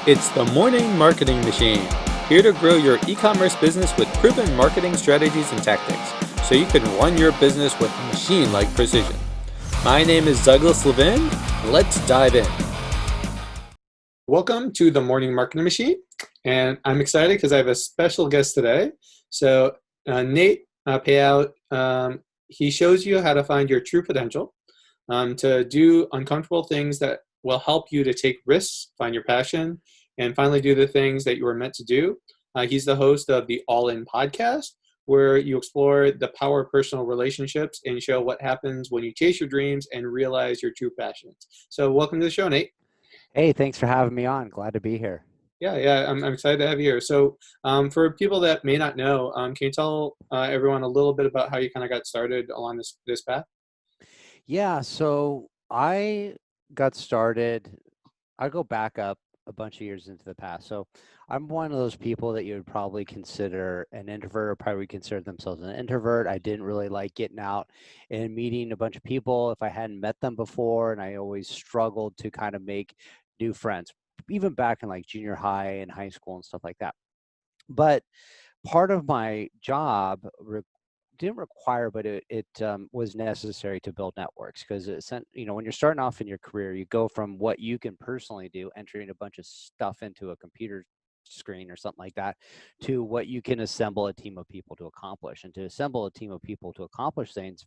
It's the Morning Marketing Machine, here to grow your e-commerce business with proven marketing strategies and tactics, so you can run your business with machine-like precision. My name is Douglas Levin. Let's dive in. Welcome to the Morning Marketing Machine, and I'm excited because I have a special guest today. So Nate Payout, he shows you how to find your true potential, to do uncomfortable things that will help you to take risks, find your passion, and finally do the things that you were meant to do. He's the host of the All In podcast, where you explore the power of personal relationships and show what happens when you chase your dreams and realize your true passions. So, welcome to the show, Nate. Hey, thanks for having me on. Glad to be here. Yeah, I'm excited to have you here. So, for people that may not know, can you tell everyone a little bit about how you kind of got started along this path? Yeah, so I got started, I go back up a bunch of years into the past. So I'm one of those people that you would probably consider an introvert or probably consider themselves an introvert. I didn't really like getting out and meeting a bunch of people if I hadn't met them before, and I always struggled to kind of make new friends, even back in like junior high and high school and stuff like that. But part of my job didn't require, but it was necessary to build networks because it sent, when you're starting off in your career, you go from what you can personally do, entering a bunch of stuff into a computer screen or something like that, to what you can assemble a team of people to accomplish. And to assemble a team of people to accomplish things,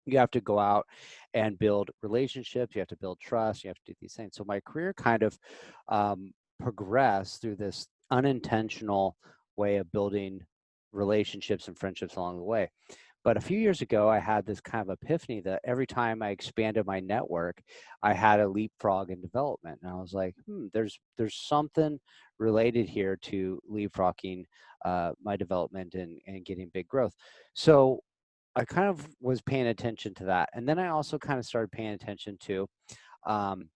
you have to go out and build relationships, you have to build trust, you have to do these things. So my career kind of progressed through this unintentional way of building relationships and friendships along the way. But a few years ago, I had this kind of epiphany that every time I expanded my network, I had a leapfrog in development. And I was like, there's something related here to leapfrogging my development and getting big growth. So I kind of was paying attention to that. And then I also kind of started paying attention to um,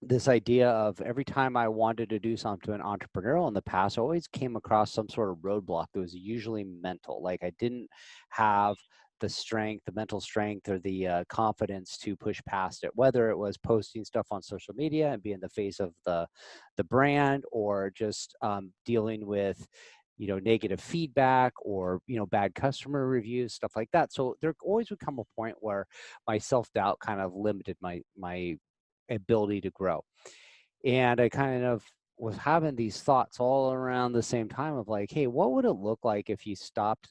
this idea of every time I wanted to do something entrepreneurial in the past, I always came across some sort of roadblock that was usually mental. Like I didn't have the strength, the mental strength, or the confidence to push past it. Whether it was posting stuff on social media and being the face of the brand, or just dealing with negative feedback, or bad customer reviews, stuff like that. So there always would come a point where my self-doubt kind of limited my ability to grow. And I kind of was having these thoughts all around the same time of like, hey, what would it look like if you stopped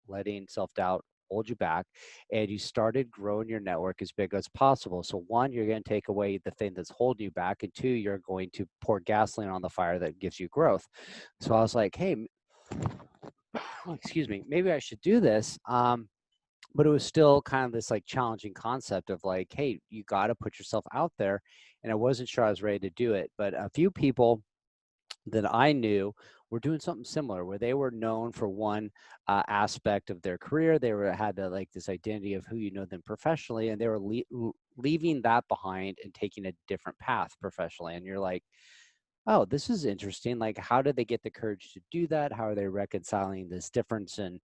letting self-doubt hold you back and you started growing your network as big as possible? So one, you're going to take away the thing that's holding you back, and two, you're going to pour gasoline on the fire that gives you growth. So I was like, hey, excuse me, maybe I should do this. But it was still kind of this like challenging concept of like, hey, you got to put yourself out there. And I wasn't sure I was ready to do it. But a few people that I knew were doing something similar, where they were known for one aspect of their career. They had like this identity of who you know them professionally, and they were leaving that behind and taking a different path professionally. And you're like, oh, this is interesting. Like, how did they get the courage to do that? How are they reconciling this difference in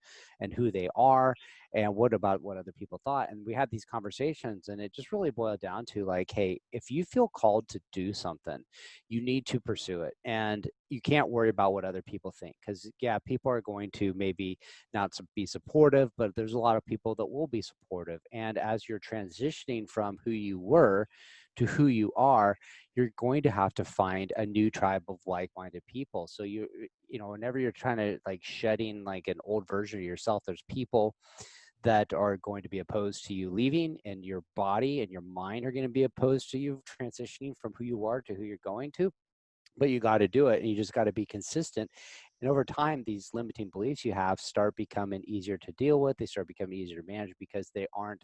who they are? And what about what other people thought? And we had these conversations, and it just really boiled down to like, hey, if you feel called to do something, you need to pursue it. And you can't worry about what other people think. Because, yeah, people are going to maybe not be supportive, but there's a lot of people that will be supportive. And as you're transitioning from who you were to who you are, you're going to have to find a new tribe of like-minded people. So whenever you're trying to like shedding like an old version of yourself, there's people that are going to be opposed to you leaving, and your body and your mind are going to be opposed to you transitioning from who you are to who you're going to. But you got to do it, and you just got to be consistent. And over time, these limiting beliefs you have start becoming easier to deal with. They start becoming easier to manage because they aren't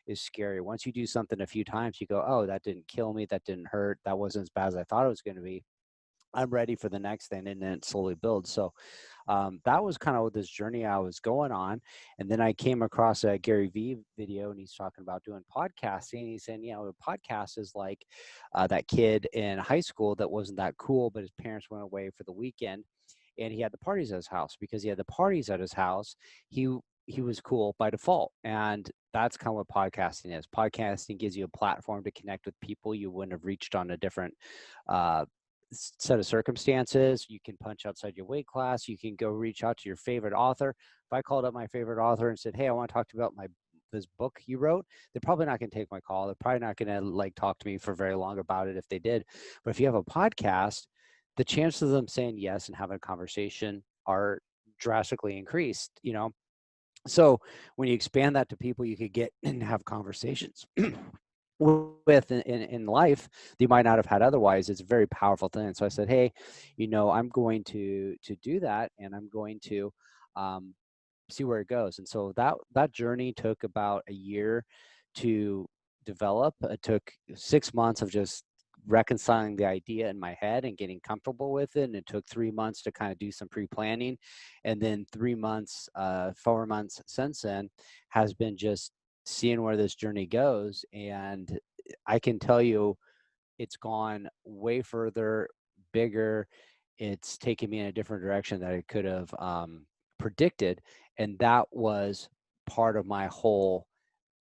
as scary. Once you do something a few times, you go, oh, that didn't kill me, that didn't hurt, that wasn't as bad as I thought it was going to be. I'm ready for the next thing, and then it slowly builds. So that was kind of this journey I was going on. And then I came across a Gary Vee video, and he's talking about doing podcasting. And he's saying, a podcast is like that kid in high school that wasn't that cool, but his parents went away for the weekend, and he had the parties at his house. Because he had the parties at his house, he was cool by default. And that's kind of what podcasting is. Podcasting gives you a platform to connect with people you wouldn't have reached on a different set of circumstances. You can punch outside your weight class. You can go reach out to your favorite author. If I called up my favorite author and said, hey, I want to talk to you about this book you wrote, they're probably not going to take my call. They're probably not going to like talk to me for very long about it if they did. But if you have a podcast, the chances of them saying yes and having a conversation are drastically increased, you know? So when you expand that to people you could get and have conversations with in life that you might not have had otherwise, it's a very powerful thing. So I said, hey, you know, I'm going to do that, and I'm going to um, see where it goes. And so that journey took about a year to develop. It took 6 months of just reconciling the idea in my head and getting comfortable with it. And it took 3 months to kind of do some pre-planning. And then 3 months, 4 months since then has been just seeing where this journey goes. And I can tell you it's gone way further, bigger. It's taken me in a different direction that I could have predicted. And that was part of my whole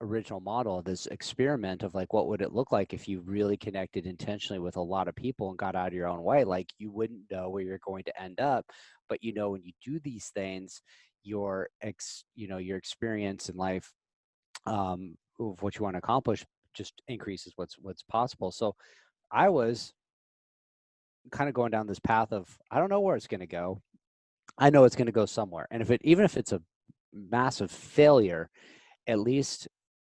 original model, this experiment of like, what would it look like if you really connected intentionally with a lot of people and got out of your own way? Like, you wouldn't know where you're going to end up, but you know, when you do these things, your your experience in life of what you want to accomplish just increases what's possible. So I was kind of going down this path of, I don't know where it's going to go. I know it's going to go somewhere. And even if it's a massive failure, at least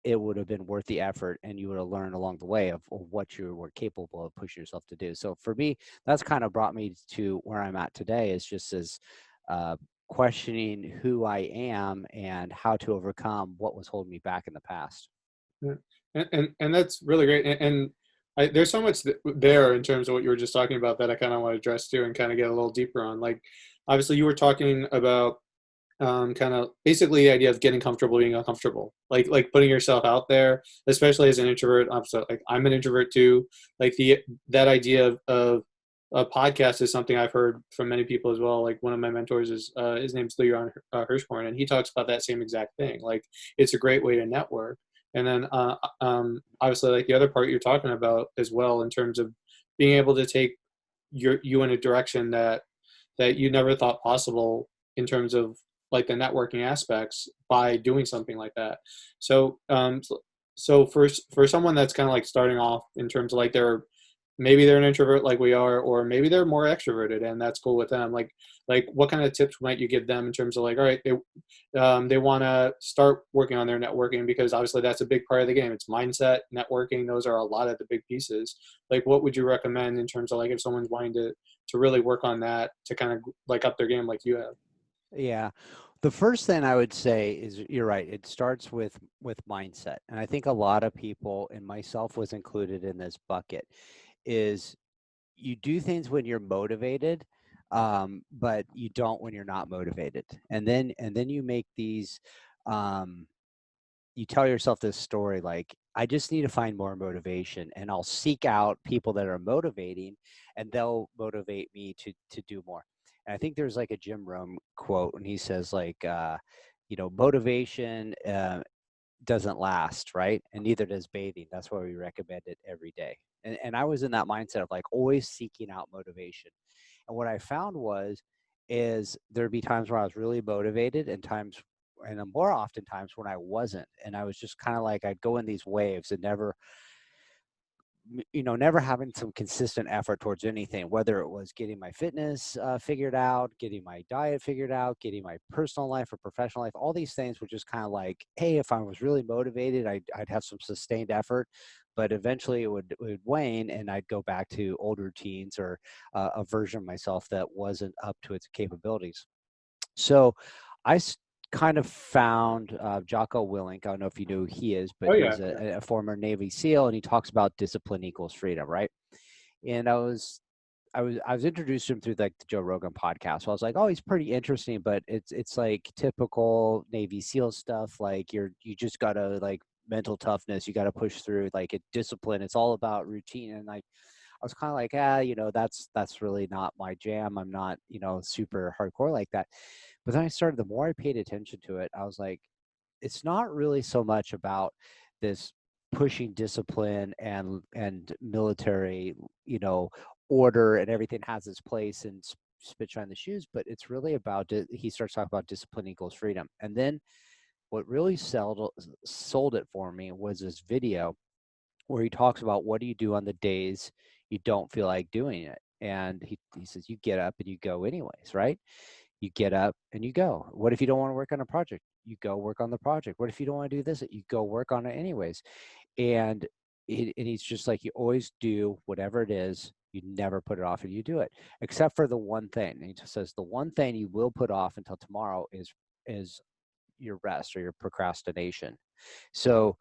it would have been worth the effort, and you would have learned along the way of what you were capable of pushing yourself to do. So for me, that's kind of brought me to where I'm at today, is just as questioning who I am and how to overcome what was holding me back in the past. Yeah. And that's really great. And there's so much there in terms of what you were just talking about that I kind of want to address too and kind of get a little deeper on. Like, obviously, you were talking about kind of basically the idea of getting comfortable being uncomfortable, like putting yourself out there, especially as an introvert. Like, I'm an introvert too. Like, that idea of a podcast is something I've heard from many people as well. Like, one of my mentors is his name's Leon Hirschhorn, and he talks about that same exact thing. Like, it's a great way to network. And then obviously, like, the other part you're talking about as well, in terms of being able to take you in a direction that you never thought possible, in terms of like the networking aspects, by doing something like that. So so for someone that's kind of like starting off, in terms of like, maybe they're an introvert like we are, or maybe they're more extroverted, and that's cool with them. Like what kind of tips might you give them in terms of like, all right, they want to start working on their networking, because obviously that's a big part of the game. It's mindset, networking. Those are a lot of the big pieces. Like, what would you recommend in terms of like, if someone's wanting to really work on that, to kind of like up their game like you have? Yeah. The first thing I would say is, you're right. It starts with mindset. And I think a lot of people, and myself was included in this bucket, is you do things when you're motivated, but you don't when you're not motivated. And then you make these you tell yourself this story like, I just need to find more motivation, and I'll seek out people that are motivating, and they'll motivate me to do more. And I think there's like a Jim Rohn quote, and he says like, motivation doesn't last, right? And neither does bathing. That's why we recommend it every day. And I was in that mindset of like always seeking out motivation. And what I found is there'd be times where I was really motivated, and more often times when I wasn't. And I was just kind of like, I'd go in these waves and never having some consistent effort towards anything, whether it was getting my fitness figured out, getting my diet figured out, getting my personal life or professional life. All these things were just kind of like, hey, if I was really motivated, I'd have some sustained effort, but eventually it would wane, and I'd go back to old routines, or a version of myself that wasn't up to its capabilities. So I kind of found Jocko Willink. I don't know if you know who he is, but Oh yeah, he's yeah. a former Navy SEAL, and he talks about discipline equals freedom, right? And I was introduced to him through like the Joe Rogan podcast. So I was like, oh, he's pretty interesting, but it's like typical Navy SEAL stuff. Like, you just gotta like mental toughness. You gotta push through, like, a discipline. It's all about routine. And like, I was kind of like, that's really not my jam. I'm not, super hardcore like that. But then the more I paid attention to it, I was like, it's not really so much about this pushing discipline and military, order and everything has its place and spit shine the shoes, but it's really about he starts talking about discipline equals freedom. And then what really sold it for me was this video where he talks about what do you do on the days you don't feel like doing it. And he says you get up and you go anyways, right? You get up and you go. What if you don't want to work on a project? You go work on the project. What if you don't want to do this? You go work on it anyways. And he's just like, you always do whatever it is. You never put it off and you do it, except for the one thing. And he just says the one thing you will put off until tomorrow is your rest or your procrastination. So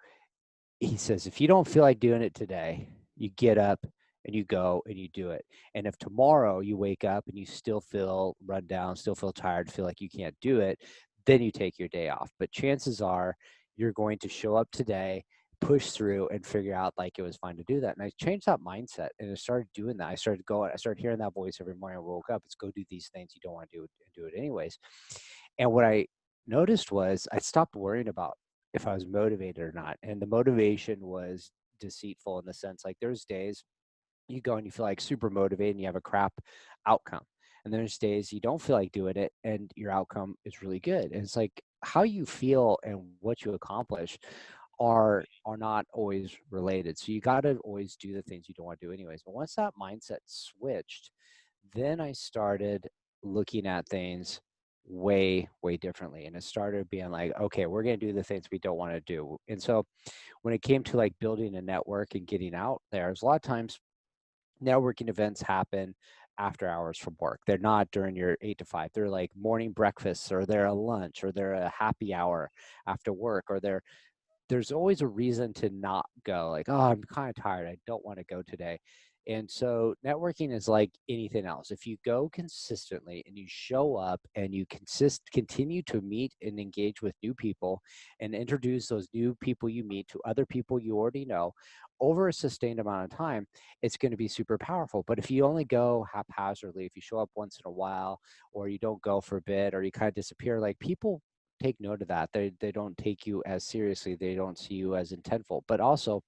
he says, if you don't feel like doing it today, you get up and you go and you do it. And if tomorrow you wake up and you still feel run down, still feel tired, feel like you can't do it, then you take your day off. But chances are you're going to show up today, push through, and figure out like it was fine to do that. And I changed that mindset and I started doing that. I started hearing that voice every morning I woke up. Let's go do these things you don't want to do and do it anyways. And what I noticed was I stopped worrying about if I was motivated or not. And the motivation was deceitful in the sense like there's days you go and you feel like super motivated and you have a crap outcome. And there's days you don't feel like doing it and your outcome is really good. And it's like how you feel and what you accomplish are not always related. So you got to always do the things you don't want to do anyways. But once that mindset switched, then I started looking at things way differently, and it started being like, okay, we're going to do the things we don't want to do. And so when it came to like building a network and getting out there's a lot of times networking events happen after hours from work. They're not during your 8 to 5. They're like morning breakfasts, or they're a lunch, or they're a happy hour after work, or there's always a reason to not go. Like, oh, I'm kind of tired, I don't want to go today. And so networking is like anything else. If you go consistently and you show up and you continue to meet and engage with new people and introduce those new people you meet to other people you already know over a sustained amount of time, it's going to be super powerful. But if you only go haphazardly, if you show up once in a while, or you don't go for a bit, or you kind of disappear, like people take note of that. They don't take you as seriously. They don't see you as intentful. But also,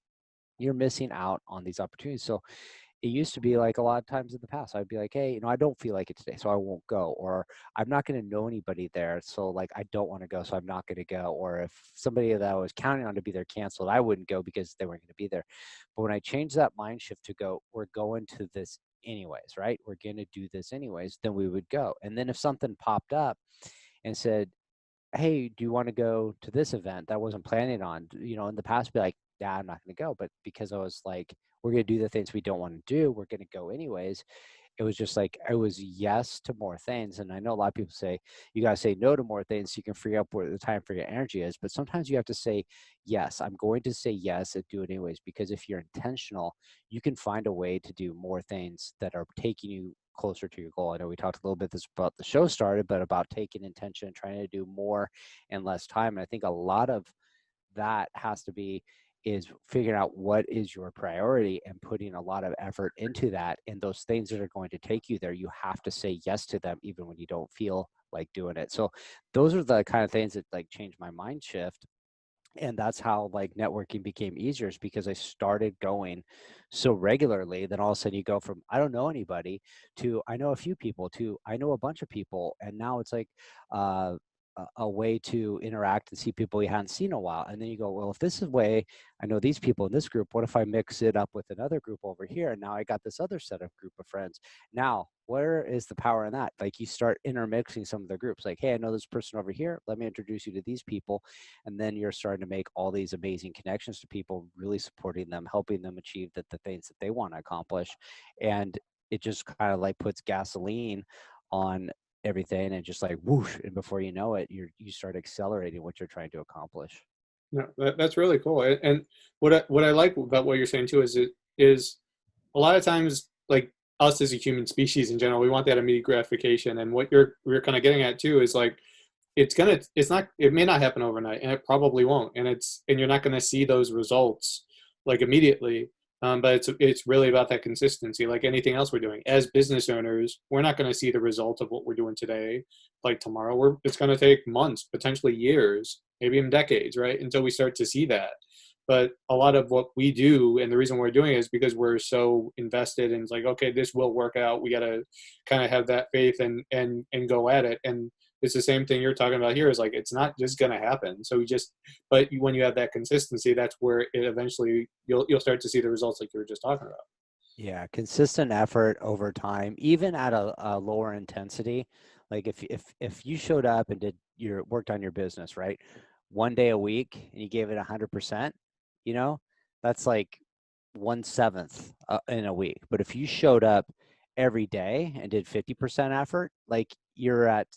you're missing out on these opportunities. So it used to be like a lot of times in the past, I'd be like, hey, I don't feel like it today, so I won't go. Or I'm not going to know anybody there, so like I don't want to go, so I'm not going to go. Or if somebody that I was counting on to be there canceled, I wouldn't go because they weren't going to be there. But when I changed that mind shift to go, we're going to this anyways, right? We're going to do this anyways, then we would go. And then if something popped up and said, hey, do you want to go to this event that I wasn't planning on? In the past, be like, yeah, I'm not going to go. But because I was like, we're going to do the things we don't want to do, we're going to go anyways. It was just like, I was yes to more things. And I know a lot of people say, you got to say no to more things so you can free up where the time for your energy is. But sometimes you have to say, yes, I'm going to say yes and do it anyways. Because if you're intentional, you can find a way to do more things that are taking you closer to your goal. I know we talked a little bit this about the show started, but about taking intention, trying to do more in less time. And I think a lot of that has to be is figuring out what is your priority and putting a lot of effort into that. And those things that are going to take you there, you have to say yes to them, even when you don't feel like doing it. So those are the kind of things that like changed my mind shift. And that's how like networking became easier, is because I started going so regularly. Then all of a sudden you go from I don't know anybody to I know a few people to I know a bunch of people. And now it's like a way to interact and see people you hadn't seen in a while. And then you go, well, if this is the way I know these people in this group, what if I mix it up with another group over here? And now I got this other set of group of friends. Now, where is the power in that? Like you start intermixing some of the groups. Like, hey, I know this person over here. Let me introduce you to these people. And then you're starting to make all these amazing connections to people, really supporting them, helping them achieve the things that they want to accomplish. And it just kind of like puts gasoline on everything and just like whoosh, and before you know it, you start accelerating what you're trying to accomplish. No, that's really cool. And what I like about what you're saying too is it is a lot of times like us as a human species in general, we want that immediate gratification. And what you're kind of getting at too is like it may not happen overnight, and it probably won't. And you're not gonna see those results like immediately. But it's really about that consistency. Like anything else we're doing as business owners, we're not going to see the result of what we're doing today, like tomorrow. It's going to take months, potentially years, maybe even decades, right, until we start to see that. But a lot of what we do, and the reason we're doing it, is because we're so invested in, it's like, okay, this will work out. We got to kind of have that faith and go at it. And it's the same thing you're talking about here, is like, it's not just going to happen. So but when you have that consistency, that's where it eventually, you'll start to see the results like you were just talking about. Yeah, consistent effort over time, even at a lower intensity. Like if you showed up and did your worked on your business, right? One day a week and you gave it 100%, you know, that's like 1/7 in a week. But if you showed up every day and did 50% effort, like you're at,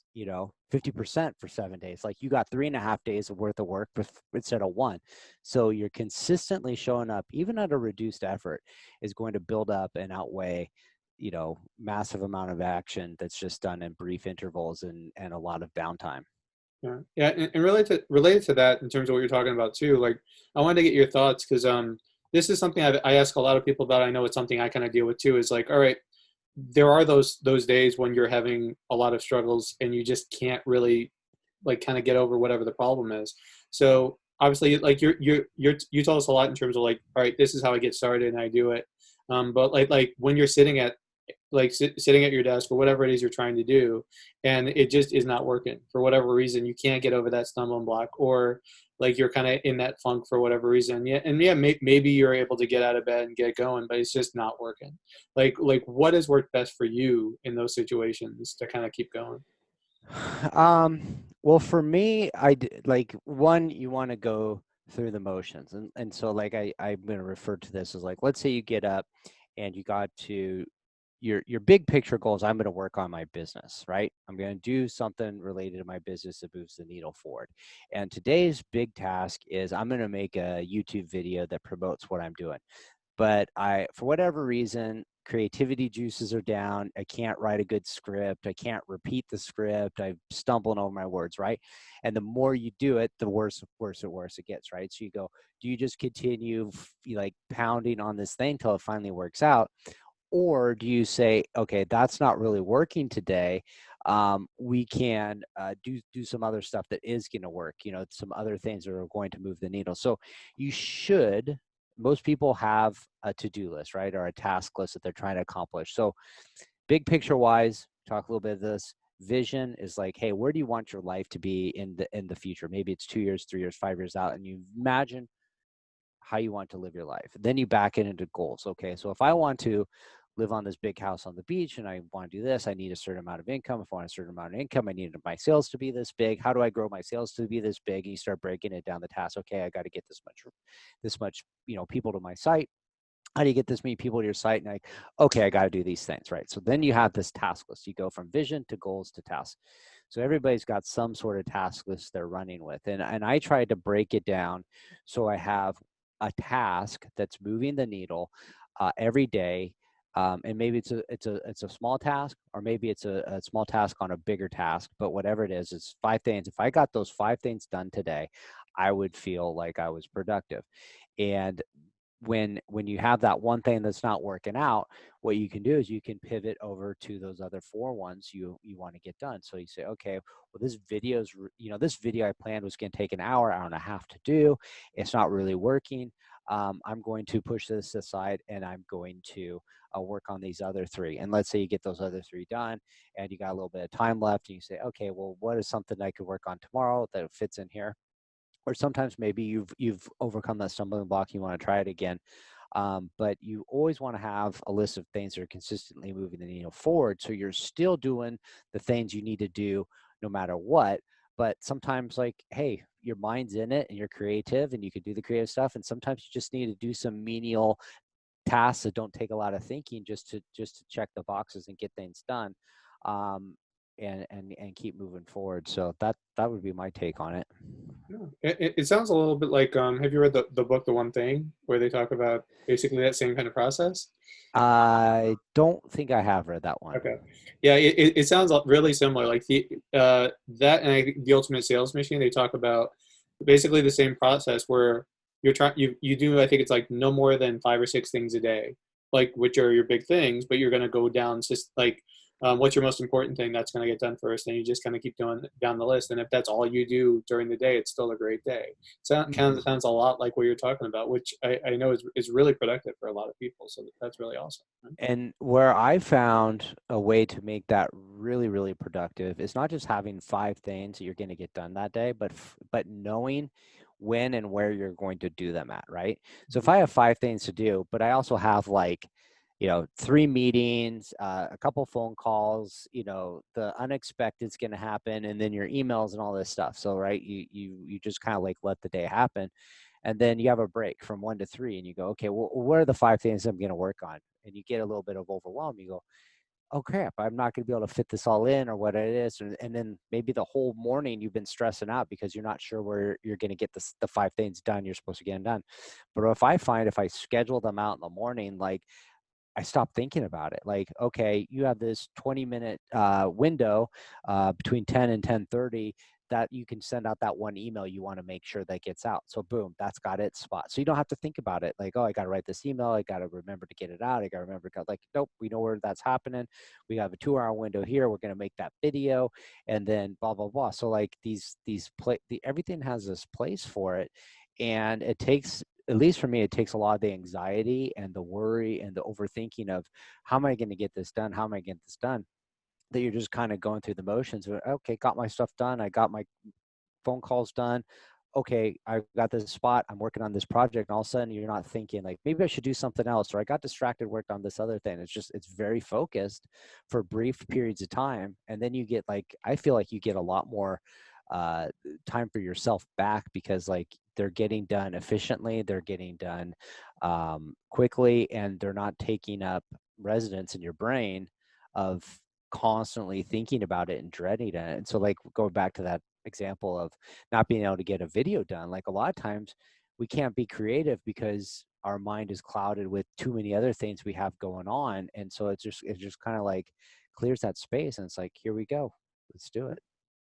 50% for 7 days. Like you got 3.5 days of worth of work instead of one. So you're consistently showing up, even at a reduced effort, is going to build up and outweigh, massive amount of action that's just done in brief intervals and a lot of downtime. Yeah, yeah, and related to that, in terms of what you're talking about too, like, I wanted to get your thoughts, because this is something I ask a lot of people about. I know it's something I kind of deal with too. Is like, all right, there are those days when you're having a lot of struggles and you just can't really, like, kind of get over whatever the problem is. So obviously, like, you told us a lot in terms of, like, all right, this is how I get started and I do it. But like when you're sitting at, like, sitting at your desk or whatever it is you're trying to do, and it just is not working for whatever reason, you can't get over that stumbling block, or like you're kind of in that funk for whatever reason. Yeah, and yeah, maybe you're able to get out of bed and get going, but it's just not working. Like what has worked best for you in those situations to kind of keep going? Well, for me, like, one, you want to go through the motions. And so, like, I'm going to refer to this as, like, let's say you get up and you got to your big picture goals. I'm going to work on my business, right? I'm going to do something related to my business that moves the needle forward. And today's big task is I'm going to make a YouTube video that promotes what I'm doing. But for whatever reason, creativity juices are down. I can't write a good script. I can't repeat the script. I'm stumbling over my words, right? And the more you do it, the worse it gets, right? So you go, do you just continue like pounding on this thing till it finally works out? Or do you say, okay, that's not really working today. We can do some other stuff that is going to work, some other things that are going to move the needle. So you should, most people have a to-do list, right? Or a task list that they're trying to accomplish. So big picture wise, talk a little bit of this. Vision is like, hey, where do you want your life to be in the future? Maybe it's 2 years, 3 years, 5 years out, and you imagine how you want to live your life. Then you back it into goals. Okay, so if I want to live on this big house on the beach and I want to do this, I need a certain amount of income. If I want a certain amount of income, I need my sales to be this big. How do I grow my sales to be this big? And you start breaking it down the task. Okay, I got to get this much, people to my site. How do you get this many people to your site? And okay, I got to do these things, right? So then you have this task list. You go from vision to goals to tasks. So everybody's got some sort of task list they're running with. And I tried to break it down so I have a task that's moving the needle every day. And maybe it's a small task, or maybe it's a small task on a bigger task, but whatever it is, it's 5 things. If I got those 5 things done today, I would feel like I was productive. And when you have that one thing that's not working out, what you can do is you can pivot over to those other 4 ones you want to get done. So you say, okay, well, this video I planned was going to take an hour and a half to do. It's not really working. I'm going to push this aside and I'm going to work on these other 3. And let's say you get those other 3 done and you got a little bit of time left, and you say, okay, well, what is something I could work on tomorrow that fits in here? Or sometimes maybe you've overcome that stumbling block, you want to try it again. But you always want to have a list of things that are consistently moving the needle forward, so you're still doing the things you need to do no matter what. But sometimes, like, hey, your mind's in it and you're creative and you can do the creative stuff, and sometimes you just need to do some menial tasks that don't take a lot of thinking, just to check the boxes and get things done. um, and keep moving forward. So that would be my take on it. Yeah. It sounds a little bit like, have you read the book The One Thing, where they talk about basically that same kind of process? I don't think I have read that one. Okay. Yeah, it sounds really similar. Like that, and I think The Ultimate Sales Machine, they talk about basically the same process, where you do, I think it's like no more than 5 or 6 things a day, like, which are your big things, but you're going to go down just like what's your most important thing that's going to get done first, and you just kind of keep going down the list. And if that's all you do during the day, it's still a great day. So that kind Mhm. of sounds a lot like what you're talking about, which I know is really productive for a lot of people. So that's really awesome. Right? And where I found a way to make that really, really productive is not just having 5 things that you're going to get done that day, but knowing when and where you're going to do them at, right? So if Mhm. I have 5 things to do, but I also have like, 3 meetings, a couple phone calls, the unexpected is going to happen, and then your emails and all this stuff. So, right, you just kind of like let the day happen, and then you have a break from 1 to 3 and you go, okay, well, what are the 5 things I'm going to work on? And you get a little bit of overwhelm. You go, oh crap, I'm not going to be able to fit this all in or what it is. And then maybe the whole morning you've been stressing out because you're not sure where you're going to get the 5 things done you're supposed to get done. But if I find if I schedule them out in the morning, like I stopped thinking about it. Like, okay, you have this 20-minute window between 10 and 10:30 that you can send out that one email you want to make sure that gets out. So boom, that's got its spot. So you don't have to think about it. Like, oh, I got to write this email. I got to remember to get it out. I got to remember to like, nope, we know where that's happening. We have a 2-hour window here. We're going to make that video and then blah, blah, blah. So like everything has this place for it. And it takes, at least for me, it takes a lot of the anxiety and the worry and the overthinking of how am I going to get this done? How am I getting this done? That you're just kind of going through the motions of, okay, got my stuff done. I got my phone calls done. Okay, I've got this spot. I'm working on this project. And all of a sudden you're not thinking like, maybe I should do something else, or I got distracted, worked on this other thing. It's very focused for brief periods of time. And then you get like, I feel like you get a lot more uh, time for yourself back because like they're getting done efficiently, they're getting done quickly, and they're not taking up residence in your brain of constantly thinking about it and dreading it. And so like going back to that example of not being able to get a video done, like a lot of times we can't be creative because our mind is clouded with too many other things we have going on. And so it just kind of like clears that space and it's like, here we go, let's do it.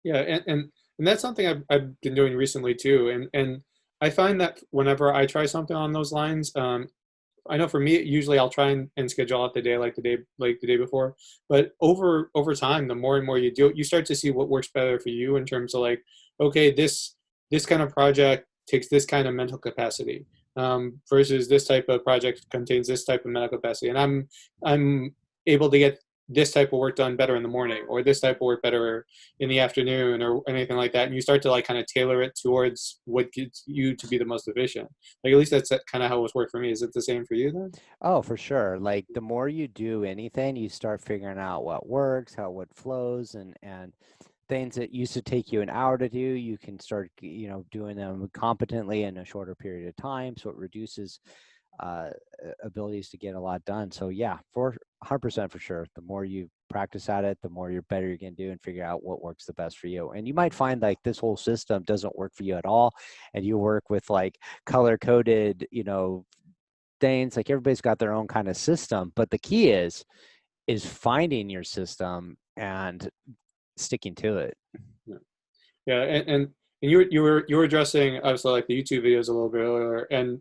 Yeah, and that's something I've been doing recently too. And I find that whenever I try something on those lines, I know for me, usually I'll try and schedule out the day like the day before. But over time, the more and more you do it, you start to see what works better for you in terms of like, okay, this kind of project takes this kind of mental capacity, versus this type of project contains this type of mental capacity, and I'm able to get this type of work done better in the morning, or this type of work better in the afternoon, or anything like that. And you start to like kind of tailor it towards what gets you to be the most efficient. Like at least that's kind of how it's worked for me. Is it the same for you then? Oh, for sure. Like the more you do anything, you start figuring out what works, how what flows, and things that used to take you an hour to do, you can start, doing them competently in a shorter period of time. So it reduces uh, abilities to get a lot done. So yeah, for 100% for sure. The more you practice at it, the more you're better you can do and figure out what works the best for you. And you might find like this whole system doesn't work for you at all, and you work with like color coded, things. Like everybody's got their own kind of system, but the key is finding your system and sticking to it. Yeah, yeah, and you were addressing obviously like the YouTube videos a little bit earlier, and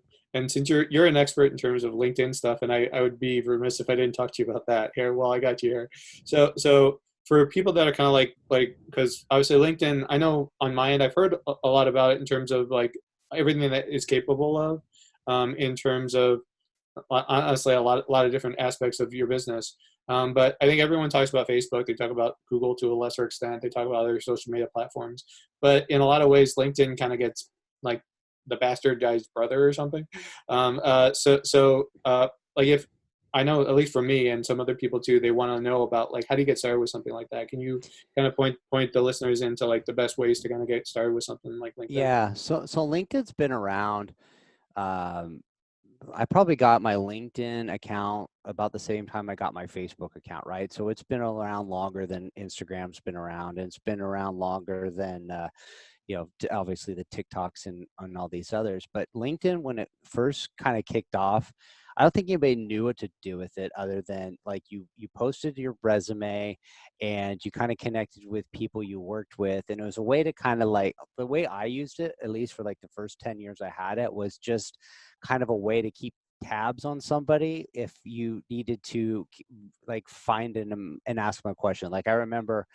since you're an expert in terms of LinkedIn stuff, and I would be remiss if I didn't talk to you about that here while I got you here. So for people that are kind of like because obviously LinkedIn, I know on my end I've heard a lot about it in terms of like everything that it's capable of, in terms of honestly a lot of different aspects of your business. But I think everyone talks about Facebook. They talk about Google to a lesser extent. They talk about other social media platforms. But in a lot of ways, LinkedIn kind of gets like the bastardized brother or something. Like if I know at least for me and some other people too, they want to know about like how do you get started with something like that? Can you kind of point the listeners into like the best ways to kind of get started with something like LinkedIn? Yeah. So LinkedIn's been around. Um, I probably got my LinkedIn account about the same time I got my Facebook account, right? So it's been around longer than Instagram's been around, and it's been around longer than obviously the TikToks and all these others. But LinkedIn, when it first kind of kicked off, I don't think anybody knew what to do with it other than like you posted your resume and you kind of connected with people you worked with. And it was a way to kind of like the way I used it, at least for like the first 10 years I had it, was just kind of a way to keep tabs on somebody if you needed to like find and ask them a question. Like I remember,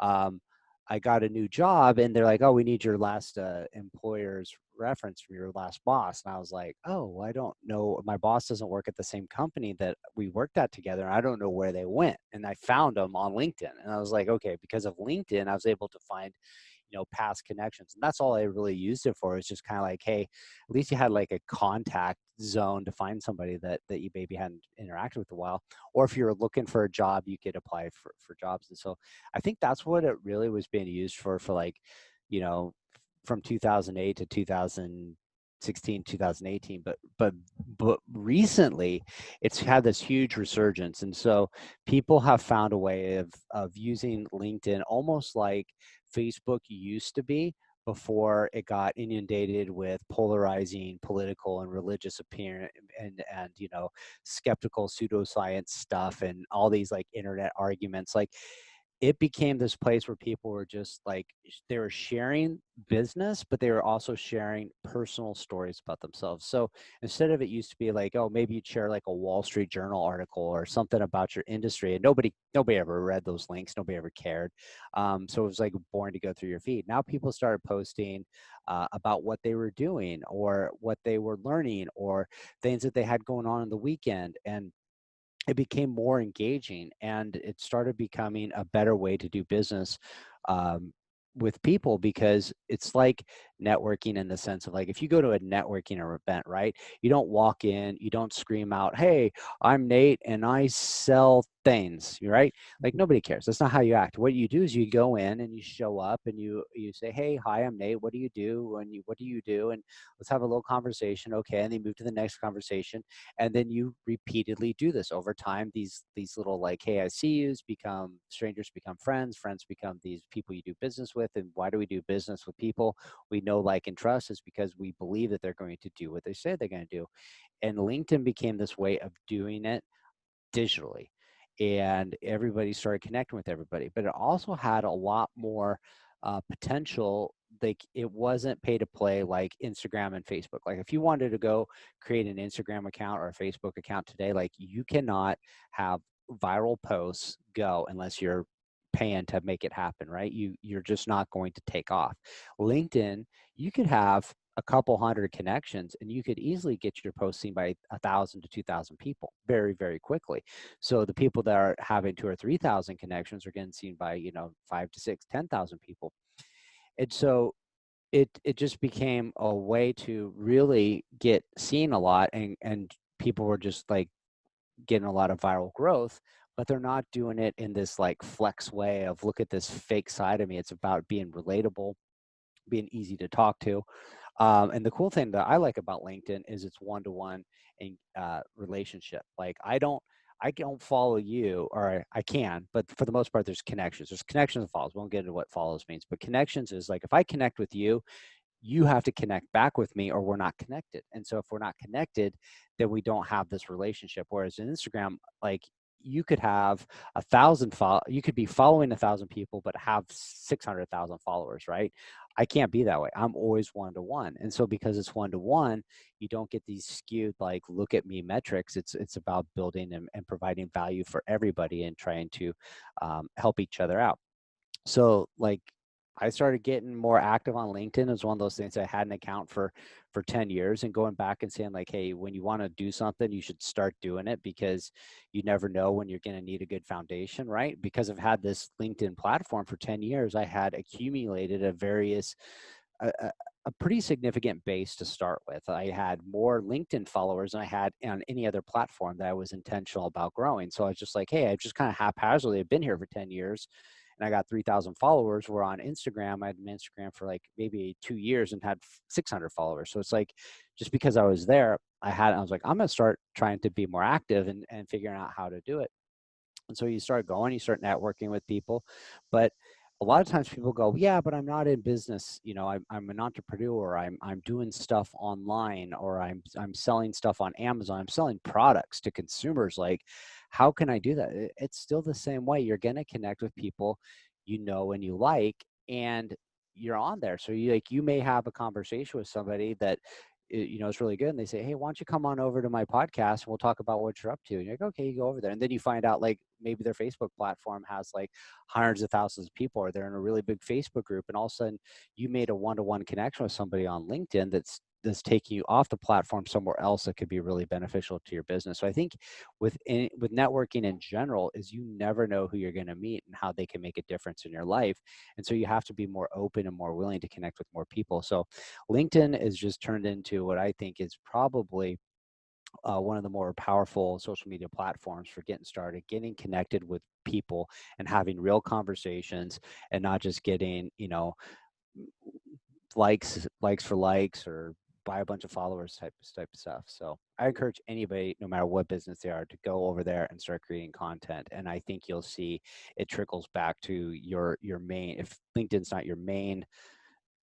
um, I got a new job and they're like, "Oh, we need your last employer's reference from your last boss." And I was like, "Oh, I don't know. My boss doesn't work at the same company that we worked at together. I don't know where they went." And I found them on LinkedIn. And I was like, "Okay, because of LinkedIn, I was able to find, past connections." And that's all I really used it for. Is just kind of like, hey, at least you had like a contact zone to find somebody that you maybe hadn't interacted with a while. Or if you're looking for a job, you could apply for jobs. And so I think that's what it really was being used for like, you know, from 2008 to 2016, 2018. But recently it's had this huge resurgence. And so people have found a way of using LinkedIn almost like Facebook used to be before it got inundated with polarizing political and religious appearance and skeptical pseudoscience stuff and all these like internet arguments. Like it became this place where people were just like they were sharing business, but they were also sharing personal stories about themselves. So instead of it used to be like, oh, maybe you'd share like a Wall Street Journal article or something about your industry, and nobody ever read those links, nobody ever cared. So it was like boring to go through your feed. Now people started posting about what they were doing or what they were learning or things that they had going on in the weekend, and it became more engaging and it started becoming a better way to do business um, with people, because it's like networking in the sense of like if you go to a networking or event, right, you don't walk in, you don't scream out, "Hey, I'm Nate and I sell things," right? Like nobody cares. That's not how you act. What you do is you go in and you show up and you say, "Hey, hi, I'm Nate, what do you do?" And what do you do? And let's have a little conversation. Okay, and then move to the next conversation. And then you repeatedly do this over time. These little like, "Hey, I see yous" become strangers, become friends, friends become these people you do business with. And why do we do business with people we know, like, and trust? Is because we believe that they're going to do what they say they're going to do. And LinkedIn became this way of doing it digitally, and everybody started connecting with everybody. But it also had a lot more potential. Like it wasn't pay to play like Instagram and Facebook. Like if you wanted to go create an Instagram account or a Facebook account today, like you cannot have viral posts go unless you're paying to make it happen, right? You're just not going to take off. LinkedIn, you could have a couple hundred connections and you could easily get your post seen by 1,000 to 2,000 people very, very quickly. So the people that are having 2 or 3,000 connections are getting seen by 5 to 6, 10,000 people. And so it just became a way to really get seen a lot, and people were just like getting a lot of viral growth, but they're not doing it in this like flex way of look at this fake side of me. It's about being relatable, being easy to talk to. And the cool thing that I like about LinkedIn is it's one-to-one and relationship. Like I don't follow you, or I can, but for the most part, there's connections. There's connections and follows. We won't get into what follows means, but connections is like if I connect with you, you have to connect back with me or we're not connected. And so if we're not connected, then we don't have this relationship. Whereas in Instagram, like you could have you could be following 1,000 people, but have 600,000 followers, right? I can't be that way. I'm always one-to-one. And so because it's one-to-one, you don't get these skewed, like, look at me metrics. It's about building and providing value for everybody and trying to help each other out. So like I started getting more active on LinkedIn. It was one of those things. I had an account for 10 years, and going back and saying like, hey, when you want to do something, you should start doing it, because you never know when you're going to need a good foundation, right? Because I've had this LinkedIn platform for 10 years, I had accumulated a pretty significant base to start with. I had more LinkedIn followers than I had on any other platform that I was intentional about growing. So I was just like, hey, I've just kind of haphazardly been here for 10 years and I got 3,000 followers. Where on Instagram, I had an Instagram for like maybe 2 years and had 600 followers. So it's like, just because I was there, I was like, I'm going to start trying to be more active and figuring out how to do it. And so you start going, you start networking with people. But a lot of times people go, yeah, but I'm not in business. I'm an entrepreneur. I'm doing stuff online, or I'm selling stuff on Amazon. I'm selling products to consumers. Like, how can I do that? It's still the same way. You're going to connect with people and you like, and you're on there. So you may have a conversation with somebody that it's really good. And they say, hey, why don't you come on over to my podcast and we'll talk about what you're up to. And you're like, okay, you go over there. And then you find out like maybe their Facebook platform has like hundreds of thousands of people, or they're in a really big Facebook group. And all of a sudden you made a one-to-one connection with somebody on LinkedIn that's taking you off the platform somewhere else that could be really beneficial to your business. So I think with networking in general is you never know who you're going to meet and how they can make a difference in your life. And so you have to be more open and more willing to connect with more people. So LinkedIn is just turned into what I think is probably one of the more powerful social media platforms for getting started, getting connected with people and having real conversations, and not just getting, likes for likes, or buy a bunch of followers type of stuff. So I encourage anybody, no matter what business they are, to go over there and start creating content. And I think you'll see it trickles back to your main. If LinkedIn's not your main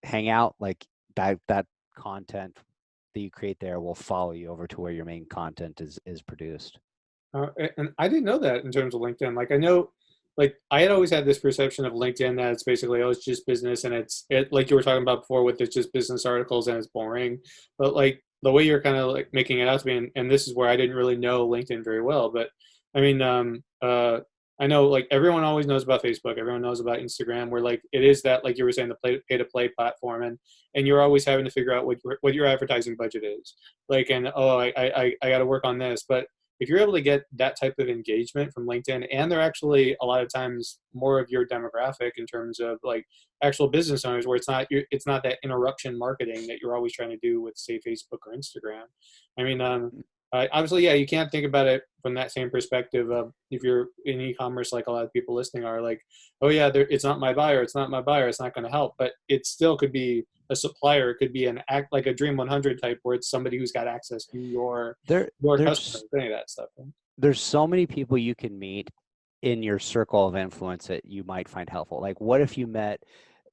hangout, like that content that you create there will follow you over to where your main content is produced. And I didn't know that in terms of LinkedIn. Like I know, like I had always had this perception of LinkedIn that it's basically, oh, it's just business, and it like you were talking about before with it's just business articles and it's boring. But like the way you're kind of like making it out to me, and this is where I didn't really know LinkedIn very well. But I mean, I know like everyone always knows about Facebook, everyone knows about Instagram, where like it is that like you were saying the pay to play platform, and you're always having to figure out what your advertising budget is. Like, and oh, I got to work on this, but if you're able to get that type of engagement from LinkedIn, and they're actually a lot of times more of your demographic in terms of like actual business owners, where it's not that interruption marketing that you're always trying to do with say Facebook or Instagram. I mean, obviously, yeah, you can't think about it from that same perspective of if you're in e-commerce, like a lot of people listening are like, oh yeah, it's not my buyer, it's not my buyer, it's not going to help, but it still could be a supplier, it could be an act like a Dream 100 type, where it's somebody who's got access to There your there's customers, any of that stuff. Right? there's so many people you can meet in your circle of influence that you might find helpful. Like, what if you met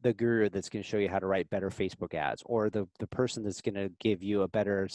the guru that's going to show you how to write better Facebook ads, or the person that's going to give you a better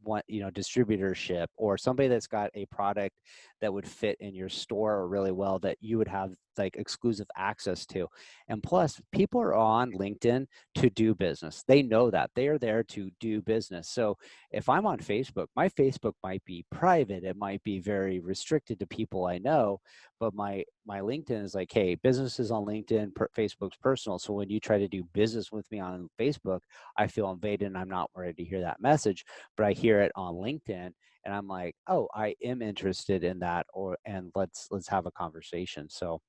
distributorship, or somebody that's got a product that would fit in your store really well that you would have like exclusive access to. And plus, people are on LinkedIn to do business. They know that they are there to do business. So if I'm on Facebook, my Facebook might be private, it might be very restricted to people I know, but my LinkedIn is like, hey, business is on LinkedIn, Facebook's personal. So when you try to do business with me on Facebook, I feel invaded and I'm not ready to hear that message, but I hear it on LinkedIn and I'm like, oh, I am interested in that, and let's have a conversation. So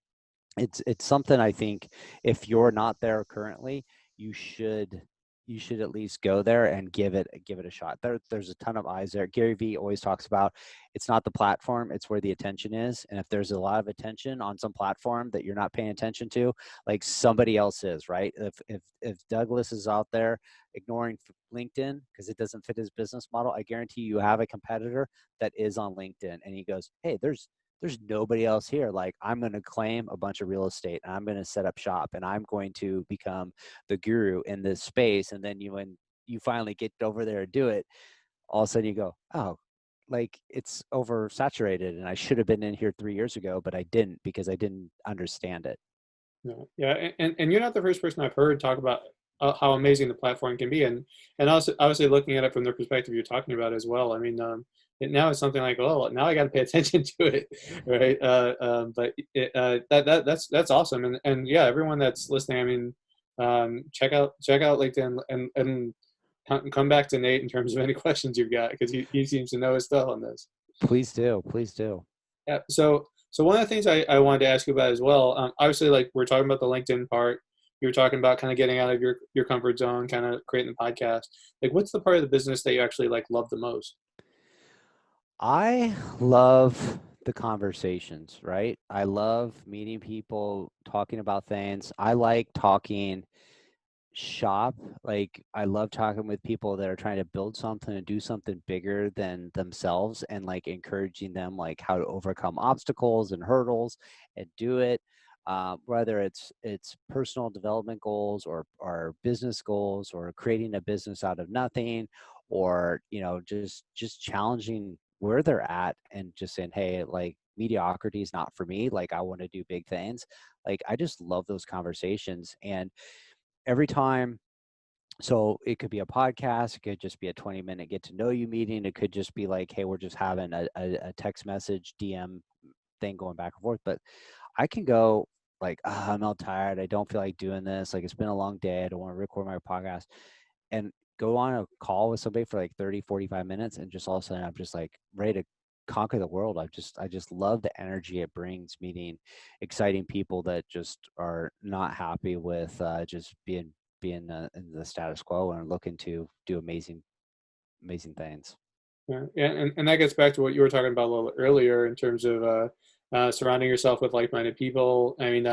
it's something I think if you're not there currently, you should at least go there and give it a shot. There's a ton of eyes there. Gary Vee always talks about it's not the platform, it's where the attention is. And if there's a lot of attention on some platform that you're not paying attention to, like somebody else is, right? If Douglas is out there ignoring LinkedIn because it doesn't fit his business model, I guarantee you have a competitor that is on LinkedIn and he goes, hey, there's nobody else here. Like, I'm going to claim a bunch of real estate and I'm going to set up shop and I'm going to become the guru in this space. And then when you finally get over there and do it, all of a sudden you go, oh, like it's oversaturated and I should have been in here 3 years ago, but I didn't because I didn't understand it. No. Yeah, and you're not the first person I've heard talk about how amazing the platform can be, and also obviously looking at it from the perspective you're talking about as well. I mean, now it's something like, oh, now I got to pay attention to it, right? But that's awesome, and yeah, everyone that's listening, I mean, check out LinkedIn and come back to Nate in terms of any questions you've got because he seems to know his stuff on this. Please do. Please do. Yeah. So one of the things I wanted to ask you about as well, obviously, like we're talking about the LinkedIn part, you were talking about kind of getting out of your comfort zone, kind of creating the podcast. Like, what's the part of the business that you actually like love the most? I love the conversations, right? I love meeting people, talking about things. I like talking shop. Like, I love talking with people that are trying to build something and do something bigger than themselves, and like encouraging them like how to overcome obstacles and hurdles and do it. Whether it's personal development goals or business goals, or creating a business out of nothing, or just challenging where they're at and just saying, hey, like mediocrity is not for me, like I want to do big things. Like, I just love those conversations. And every time So it could be a podcast, it could just be a 20-minute get to know you meeting. It could just be like, hey, we're just having a text message, DM thing going back and forth. But I can go like, I'm all tired. I don't feel like doing this. Like, it's been a long day. I don't want to record my podcast, and go on a call with somebody for like 30, 45 minutes. And just all of a sudden I'm just like ready to conquer the world. I just love the energy it brings, meeting exciting people that just are not happy with just being in the status quo and are looking to do amazing things. Yeah, yeah, and that gets back to what you were talking about a little earlier in terms of surrounding yourself with like-minded people. I mean,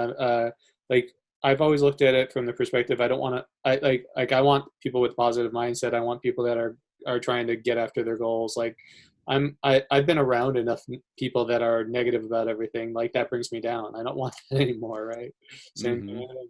like I've always looked at it from the perspective I don't want to. I I want people with positive mindset. I want people that are trying to get after their goals. Like I've been around enough people that are negative about everything. Like that brings me down. I don't want that anymore. Right? Same Hmm. thing.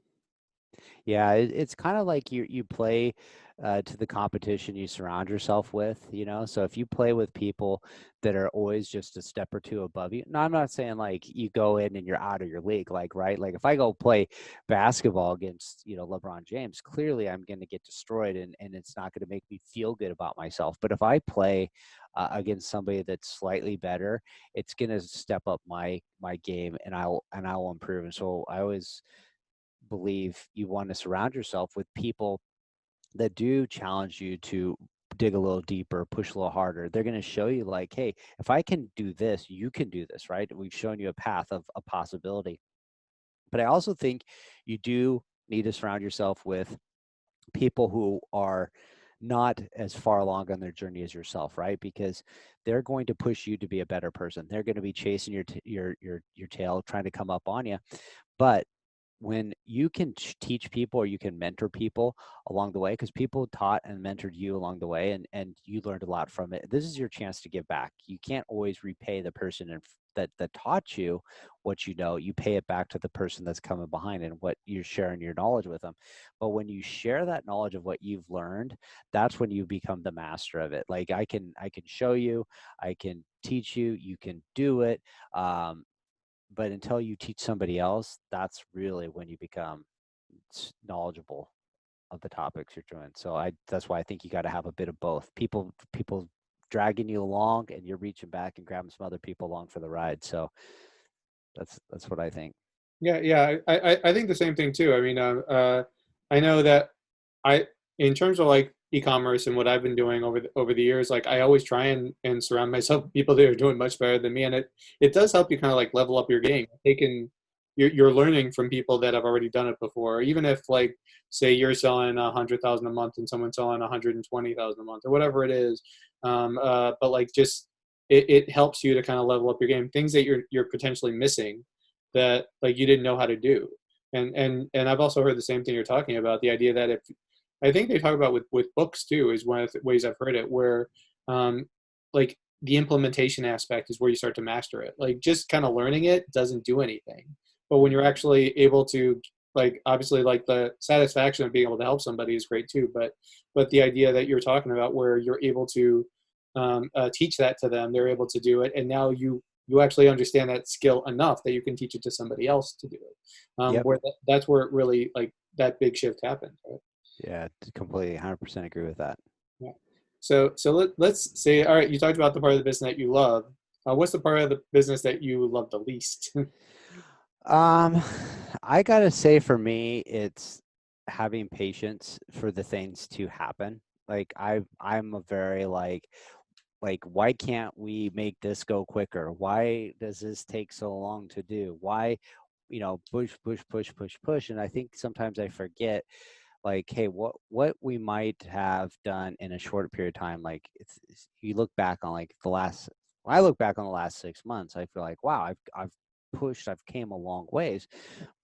Yeah, it's kind of like you play to the competition you surround yourself with, you know. So if you play with people that are always just a step or two above you, no, I'm not saying like you go in and you're out of your league, like right, like if I go play basketball against LeBron James, clearly I'm going to get destroyed, and it's not going to make me feel good about myself. But if I play against somebody that's slightly better, it's going to step up my game, and I will improve. And so I always believe you want to surround yourself with people that do challenge you to dig a little deeper, push a little harder. They're going to show you like, hey, if I can do this, you can do this, right? We've shown you a path of a possibility. But I also think you do need to surround yourself with people who are not as far along on their journey as yourself, right? Because they're going to push you to be a better person. They're going to be chasing your tail, trying to come up on you. But when you can teach people, or you can mentor people along the way, because people taught and mentored you along the way, and you learned a lot from it, this is your chance to give back. You can't always repay the person that taught you what you know. You pay it back to the person that's coming behind and what you're sharing your knowledge with them. But when you share that knowledge of what you've learned, that's when you become the master of it. Like I can show you, I can teach you, you can do it. But until you teach somebody else, that's really when you become knowledgeable of the topics you're doing. So that's why I think you got to have a bit of both. People dragging you along, and you're reaching back and grabbing some other people along for the ride. So that's what I think. Yeah, yeah, I think the same thing too. I mean, I know that I, in terms of like e-commerce and what I've been doing over the years, like I always try and surround myself with people that are doing much better than me, and it does help you kind of like level up your game. Taking you're learning from people that have already done it before, even if like say you're selling 100,000 a month and someone's selling 120,000 a month or whatever it is, but like just it helps you to kind of level up your game. Things that you're potentially missing that like you didn't know how to do. And I've also heard the same thing you're talking about, the idea that if I think they talk about with books too is one of the ways I've heard it where um like the implementation aspect is where you start to master it. Like just kind of learning it doesn't do anything. But when you're Hmm. actually able to like obviously like the satisfaction of being able to help somebody is great too, but the idea that you're talking about where you're able to teach that to them, they're able to do it, and now you actually understand that skill enough that you can teach it to somebody else to do it. Yep. Where that's where it really like that big shift happens, right? Yeah. Completely 100% agree with that. Yeah. So let's say, all right, you talked about the part of the business that you love. What's the part of the business that you love the least? Um, I gotta say for me, it's having patience for the things to happen. Like I'm a very like why can't we make this go quicker? Why does this take so long to do? Why, push, and I think sometimes I forget, like, hey, what we might have done in a short period of time. Like you look back on like the last when I look back on the last 6 months, I feel like, wow, I've pushed, I've came a long ways.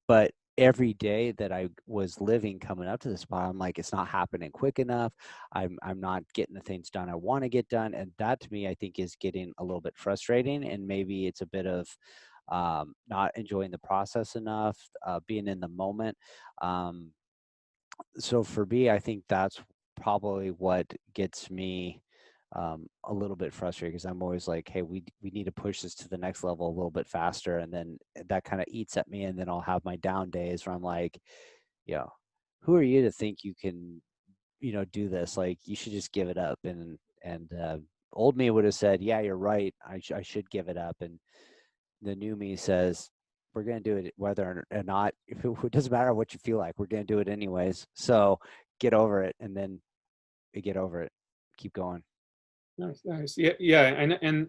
But every day that I was living coming up to this spot, I'm like, it's not happening quick enough. I'm not getting the things done I want to get done. And that to me, I think, is getting a little bit frustrating. And maybe it's a bit of not enjoying the process enough, being in the moment. Um, so for me, I think that's probably what gets me a little bit frustrated, because I'm always like, hey, we need to push this to the next level a little bit faster, and then that kind of eats at me, and then I'll have my down days where I'm like, you know, who are you to think you can do this. Like, you should just give it up. And old me would have said, yeah, you're right. I should give it up. And the new me says, we're going to do it whether or not, if it doesn't matter what you feel like, we're going to do it anyways. So get over it. And then we get over it. Keep going. Nice, nice. Yeah, yeah, and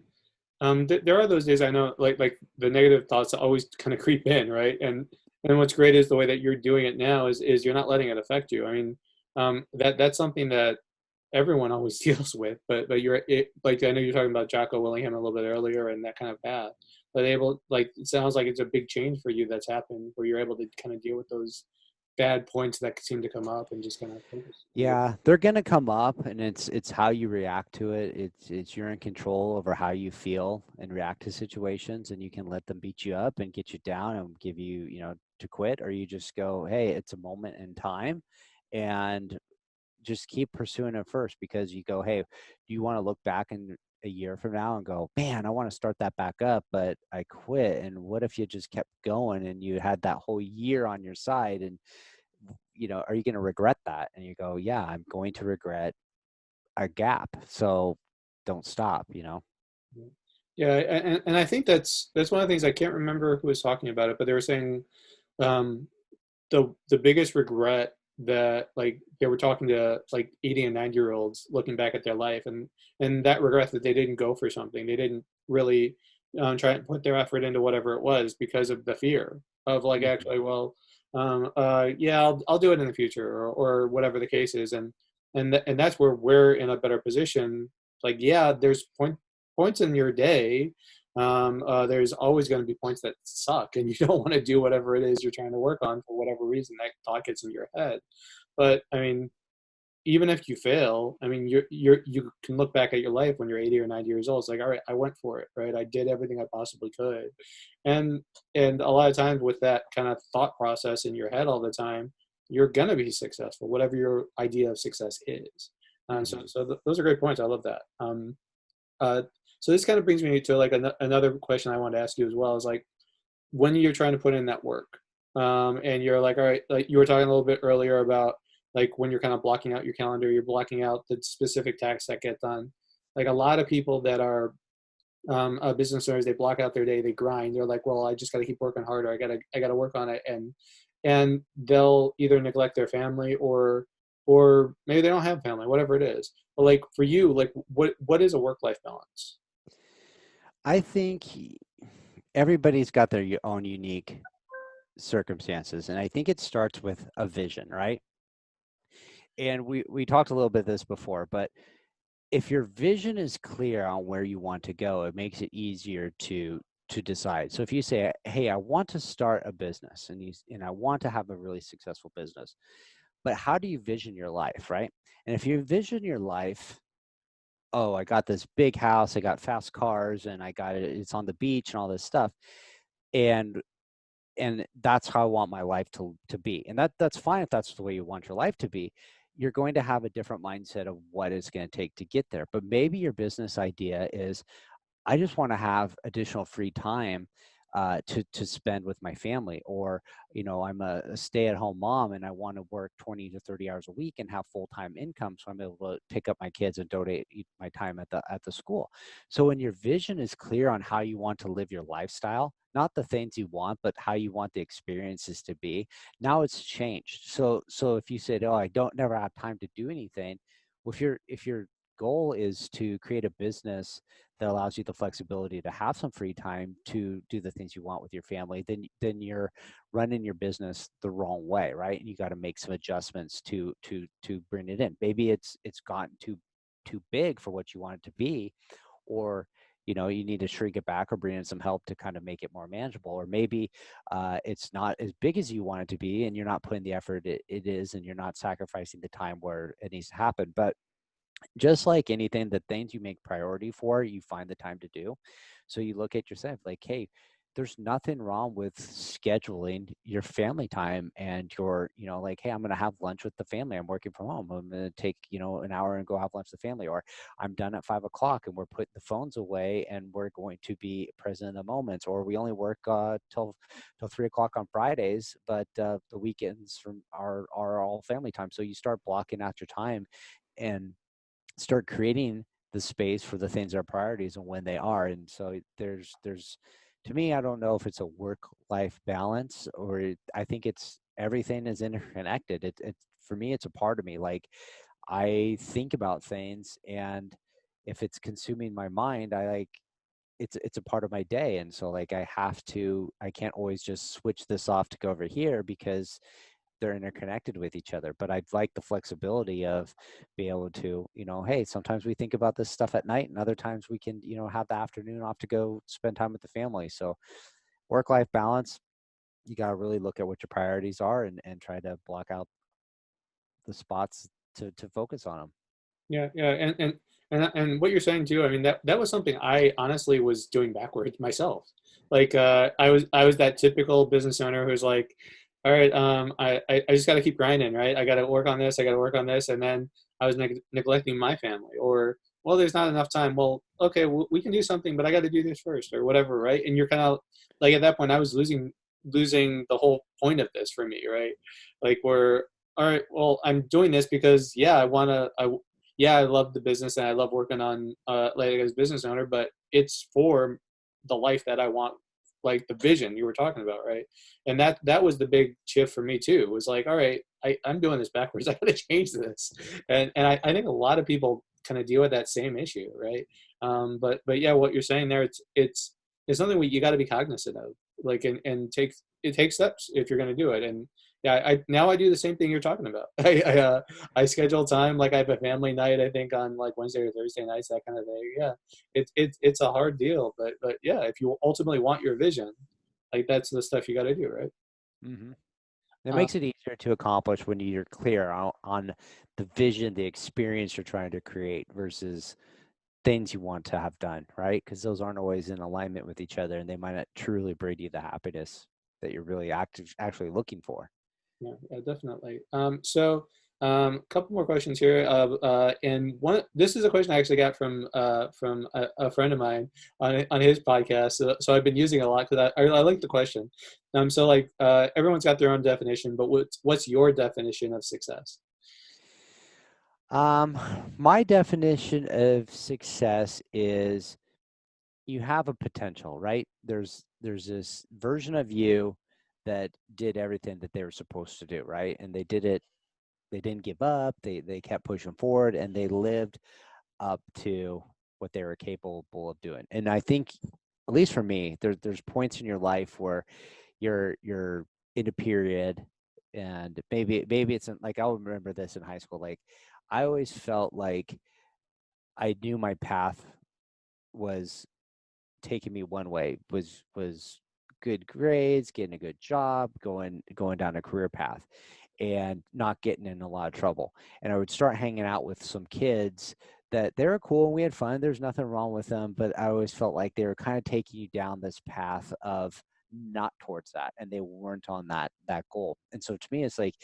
there are those days I know, like the negative thoughts always kind of creep in, right? And what's great is the way that you're doing it now is you're not letting it affect you. I mean, that's something that everyone always deals with, but like I know you're talking about Jocko Willingham a little bit earlier and that kind of path, but able like it sounds like it's a big change for you that's happened where you're able to kind of deal with those bad points that seem to come up and just kind of focus. Yeah, they're gonna come up, and it's how you react to it. It's you're in control over how you feel and react to situations, and you can let them beat you up and get you down and give you, to quit, or you just go, hey, it's a moment in time, and just keep pursuing it first, because you go, hey, do you want to look back in a year from now and go, man, I want to start that back up, but I quit. And what if you just kept going and you had that whole year on your side? And are you going to regret that? And you go, yeah, I'm going to regret a gap. So don't stop. Yeah, and I think that's one of the things I can't remember who was talking about it, but they were saying um, the biggest regret that like they were talking to like 80 and 90-year olds looking back at their life and that regret that they didn't go for something, they didn't really try and put their effort into whatever it was because of the fear of like Mhm. actually well yeah I'll do it in the future or whatever the case is and that's where we're in a better position. Like yeah, there's points in your day, there's always going to be points that suck and you don't want to do whatever it is you're trying to work on for whatever reason that thought gets in your head. But I mean, even if you fail, I mean, you can look back at your life when you're 80 or 90 years old. It's like, all right, I went for it, right? I did everything I possibly could, and and a lot of times with that kind of thought process in your head all the time, you're gonna be successful, whatever your idea of success is. And Mhm. those are great points. I love that. Uh, so this kind of brings me to like another question I wanted to ask you as well is like when you're trying to put in that work, and you're like, all right, like you were talking a little bit earlier about like when you're kind of blocking out your calendar, you're blocking out the specific tasks that get done. Like a lot of people that are business owners, they block out their day, they grind. They're like, well, I just got to keep working harder. I gotta work on it, and they'll either neglect their family or maybe they don't have family, whatever it is. But like for you, like what is a work life balance? I think everybody's got their own unique circumstances. And I think it starts with a vision, right? And we talked a little bit of this before, but if your vision is clear on where you want to go, it makes it easier to decide. So if you say, hey, I want to start a business, and I want to have a really successful business, but how do you vision your life, right? And if you vision your life, oh, I got this big house, I got fast cars, and I got it's on the beach and all this stuff, and that's how I want my life to be. And that's fine if that's the way you want your life to be. You're going to have a different mindset of what it's going to take to get there. But maybe your business idea is, I just want to have additional free time to spend with my family, or I'm a stay-at-home mom and I want to work 20 to 30 hours a week and have full-time income, so I'm able to pick up my kids and donate my time at the school. So when your vision is clear on how you want to live your lifestyle, not the things you want, but how you want the experiences to be, now it's changed. So if you said, oh, I don't never have time to do anything, well, if your goal is to create a business that allows you the flexibility to have some free time to do the things you want with your family, then you're running your business the wrong way, right? And you got to make some adjustments to bring it in. Maybe it's gotten too big for what you want it to be, or you need to shrink it back or bring in some help to kind of make it more manageable. Or maybe it's not as big as you want it to be, and you're not putting the effort it is, and you're not sacrificing the time where it needs to happen. But just like anything, the things you make priority for, you find the time to do. So you look at yourself like, hey, there's nothing wrong with scheduling your family time and your, like, hey, I'm going to have lunch with the family. I'm working from home. I'm going to take, an hour and go have lunch with the family. Or I'm done at 5 o'clock and we're putting the phones away and we're going to be present in the moments. Or we only work till 3 o'clock on Fridays, but the weekends are all family time. So you start blocking out your time and start creating the space for the things that are priorities and when they are. And so there's to me, I don't know if it's a work life balance or I think it's everything is interconnected. It for me, it's a part of me. Like I think about things, and if it's consuming my mind, I like it's a part of my day. And so like I can't always just switch this off to go over here because they're interconnected with each other. But I'd like the flexibility of being able to, hey, sometimes we think about this stuff at night and other times we can, have the afternoon off to go spend time with the family. So work-life balance, you got to really look at what your priorities are and try to block out the spots to focus on them. Yeah, yeah, and what you're saying too. I mean, that was something I honestly was doing backwards myself. Like, I was that typical business owner who's like, all right, I just got to keep grinding, right? I got to work on this, I got to work on this, and then I was neglecting my family, or well, there's not enough time. Well, okay, we can do something, but I got to do this first, or whatever, right? And you're kind of like at that point, I was losing the whole point of this for me, right? Like, we're all right. Well, I'm doing this because yeah, I want to. Yeah, I love the business and I love working on like as a business owner, but it's for the life that I want, like the vision you were talking about, right? And that was the big shift for me too. It was like, all right, I'm doing this backwards. I gotta change this. And I think a lot of people kind of deal with that same issue, right? But yeah, what you're saying there, it's something you got to be cognizant of, like and it takes steps if you're gonna do it. And yeah, I do the same thing you're talking about. I schedule time, like I have a family night, I think on like Wednesday or Thursday nights, that kind of thing. Yeah, it's a hard deal, but yeah, if you ultimately want your vision, like that's the stuff you got to do, right? Hmm. It Uh, makes it easier to accomplish when you're clear on the vision, the experience you're trying to create versus things you want to have done, right? Because those aren't always in alignment with each other, and they might not truly bring you the happiness that you're really actually looking for. yeah, yeah, definitely. A couple more questions here. And one, this is a question I actually got from a friend of mine on his podcast. So I've been using it a lot because I like the question. So like everyone's got their own definition, but what's your definition of success? Um, my definition of success is you have a potential, right? There's this version of you that did everything that they were supposed to do, right? And they did it. They didn't give up. They kept pushing forward, and they lived up to what they were capable of doing. And I think, at least for me, there's points in your life where you're in a period, and maybe it's like I'll remember this in high school. Like I always felt like I knew my path was taking me one way, was good grades, getting a good job, going down a career path, and not getting in a lot of trouble. And I would start hanging out with some kids that they were cool and we had fun. There's nothing wrong with them, but I always felt like they were kind of taking you down this path of not towards that, and they weren't on that goal. And so to me, it's like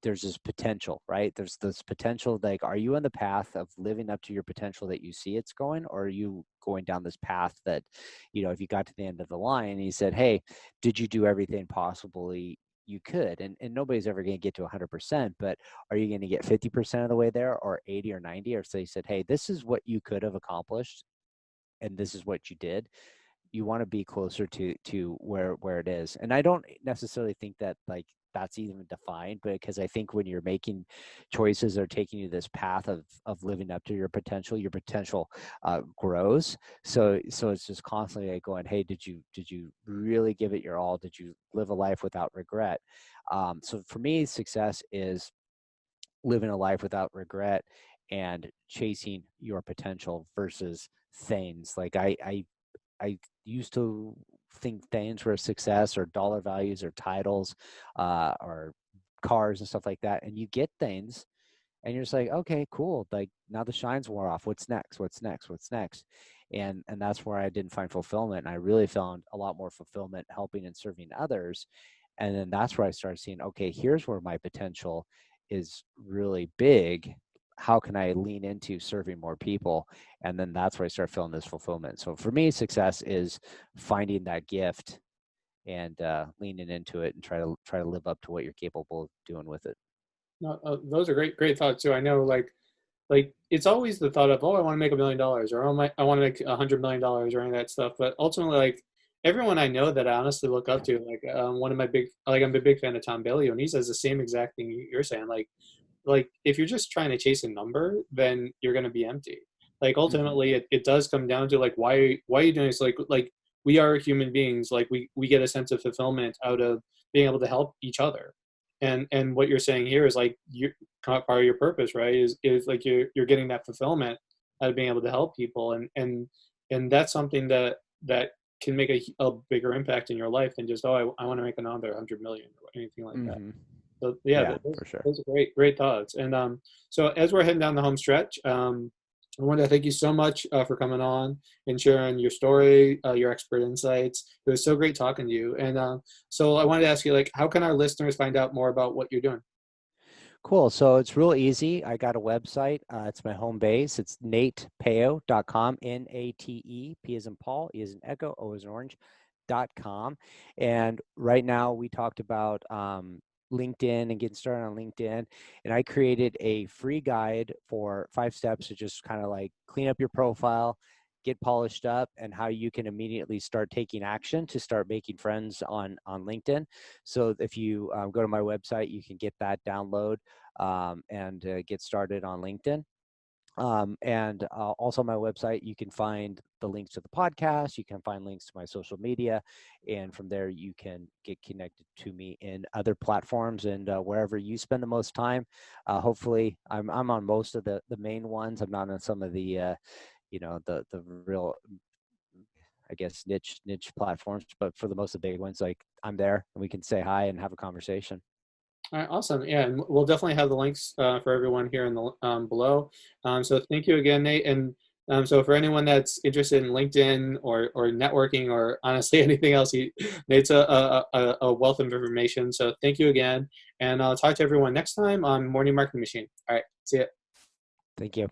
there's this potential, right? There's this potential. Like, are you on the path of living up to your potential that you see it's going, or are you going down this path that, if you got to the end of the line and you said, hey, did you do everything possibly you could? And nobody's ever going to get to 100%, but are you going to get 50% of the way there, or 80 or 90? Or so you said, hey, this is what you could have accomplished and this is what you did. You want to be closer to where it is. And I don't necessarily think that like that's even defined, but because I think when you're making choices or taking you this path of living up to your potential grows. So it's just constantly like going, hey, did you really give it your all? Did you live a life without regret? So for me, success is living a life without regret and chasing your potential versus things. Like I used to think things were success or dollar values or titles or cars and stuff like that. And you get things and you're just like, okay, cool. Like now the shine's wore off. What's next? What's next? What's next? and that's where I didn't find fulfillment. And I really found a lot more fulfillment helping and serving others. And then that's where I started seeing, okay, here's where my potential is really big. How can I lean into serving more people? And then that's where I start feeling this fulfillment. So for me, success is finding that gift and leaning into it and try to live up to what you're capable of doing with it. No, those are great thoughts too. I know, like it's always the thought of, oh, I want to make $1 million, or oh, I want to make $100 million, or any of that stuff. But ultimately, like everyone I know that I honestly look up to, like one of my big, like I'm a big fan of Tom Bailey, and he says the same exact thing you're saying. Like if you're just trying to chase a number, then you're going to be empty. Like Mm-hmm. ultimately, it does come down to like why are you doing this? Like we are human beings. Like we get a sense of fulfillment out of being able to help each other. And what you're saying here is like you part of your purpose, right? Is like you're getting that fulfillment out of being able to help people, and that's something that can make a bigger impact in your life than just, oh, I want to make another 100 million or anything like that. Mm-hmm. So yeah, Yeah, for sure. those are great thoughts. And so as we're heading down the home stretch, I want to thank you so much for coming on and sharing your story, your expert insights. It was so great talking to you. And so I wanted to ask you, like, how can our listeners find out more about what you're doing? Cool. So it's real easy. I got a website. It's my home base. It's natepeo.com, Nate, P as in Paul, E as in Echo, O as in Orange.com. And right now we talked about LinkedIn and getting started on LinkedIn. And I created a free guide for 5 steps to just kind of like clean up your profile, get polished up, and how you can immediately start taking action to start making friends on LinkedIn. So if you go to my website, you can get that download and get started on LinkedIn. And also on my website, you can find the links to the podcast. You can find links to my social media. And from there, you can get connected to me in other platforms and wherever you spend the most time. Hopefully, I'm on most of the main ones. I'm not on some of the, the real, I guess, niche platforms. But for the most of the big ones, like I'm there and we can say hi and have a conversation. All right, awesome. Yeah, and we'll definitely have the links for everyone here in the below. So thank you again, Nate. And so for anyone that's interested in LinkedIn or networking or honestly anything else, Nate's a wealth of information. So thank you again, and I'll talk to everyone next time on Morning Marketing Machine. All right, see ya. Thank you.